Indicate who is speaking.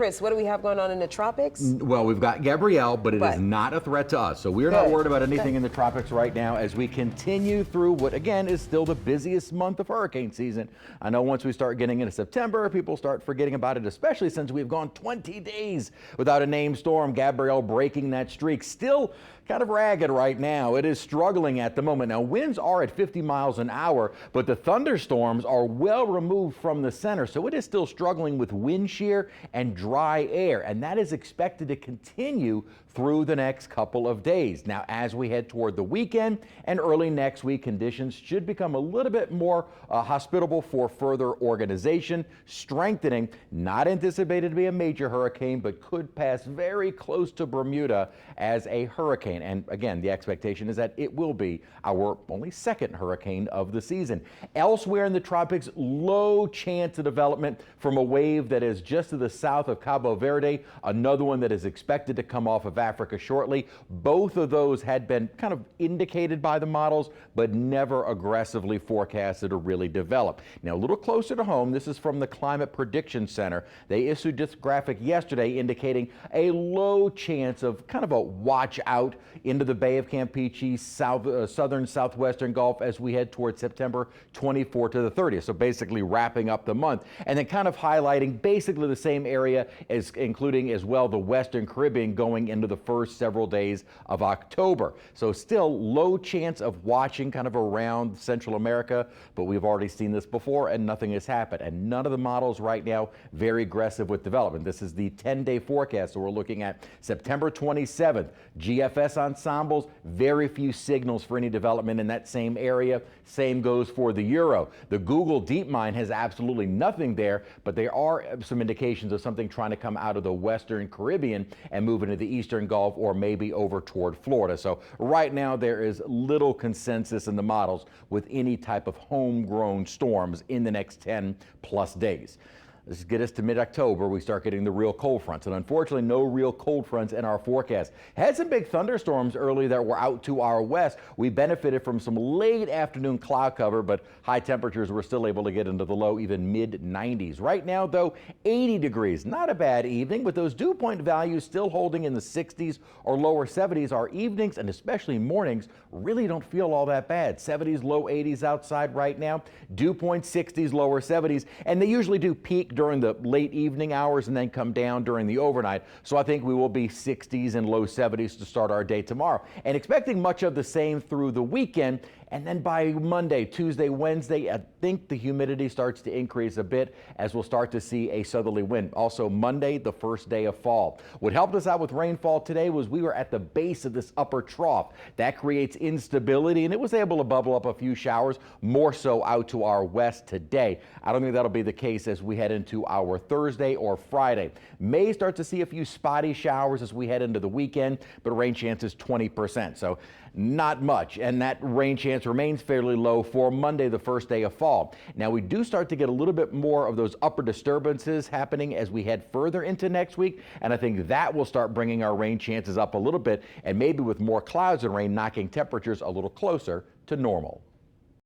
Speaker 1: Chris, what do we have going on in the tropics?
Speaker 2: Well, we've got Gabrielle, but it is not a threat to us. So we're not worried about anything in the tropics right now as we continue through what, again, is still the busiest month of hurricane season. I know once we start getting into September, people start forgetting about it, especially since we've gone 20 days without a named storm. Gabrielle breaking that streak. Still kind of ragged right now. It is struggling at the moment. Now, winds are at 50 miles an hour, but the thunderstorms are well removed from the center. So it is still struggling with wind shear and dry air, and that is expected to continue through the next couple of days. Now, as we head toward the weekend and early next week, conditions should become a little bit more hospitable for further organization, strengthening. Not anticipated to be a major hurricane, but could pass very close to Bermuda as a hurricane. And again, the expectation is that it will be our only second hurricane of the season. Elsewhere in the tropics, low chance of development from a wave that is just to the south of Cabo Verde, another one that is expected to come off of Africa shortly. Both of those had been kind of indicated by the models, but never aggressively forecasted to really develop. Now, a little closer to home, this is from the Climate Prediction Center. They issued this graphic yesterday indicating a low chance of kind of a watch out into the Bay of Campeche, southern southwestern Gulf as we head towards September 24th to the 30th. So basically wrapping up the month, and then kind of highlighting basically the same area as including as well the Western Caribbean going into the first several days of October. So still low chance of watching kind of around Central America, but we've already seen this before and nothing has happened. And none of the models right now very aggressive with development. This is the 10-day forecast, so we're looking at September 27th. GFS ensembles, very few signals for any development in that same area. Same goes for the Euro. The Google DeepMind has absolutely nothing there, but there are some indications of something trying to come out of the Western Caribbean and move into the Eastern Gulf or maybe over toward Florida. So right now there is little consensus in the models with any type of homegrown storms in the next 10 plus days. This get us to mid-October, we start getting the real cold fronts, and unfortunately no real cold fronts in our forecast. Had some big thunderstorms early that were out to our west. We benefited from some late afternoon cloud cover, but high temperatures were still able to get into the low, even mid-90s. Right now though, 80 degrees, not a bad evening, with those dew point values still holding in the 60s or lower 70s. Our evenings and especially mornings really don't feel all that bad. 70s, low 80s outside right now, dew point 60s, lower 70s, and they usually do peak during the late evening hours and then come down during the overnight. So I think we will be 60s and low 70s to start our day tomorrow, and expecting much of the same through the weekend. And then by Monday, Tuesday, Wednesday, I think the humidity starts to increase a bit as we'll start to see a southerly wind. Also Monday, the first day of fall. What helped us out with rainfall today was we were at the base of this upper trough. That creates instability, and it was able to bubble up a few showers, more so out to our west today. I don't think that'll be the case as we head into our Thursday or Friday. May start to see a few spotty showers as we head into the weekend, but rain chance is 20%. So not much, and that rain chance remains fairly low for Monday, the first day of fall. Now we do start to get a little bit more of those upper disturbances happening as we head further into next week, and I think that will start bringing our rain chances up a little bit, and maybe with more clouds and rain knocking temperatures a little closer to normal.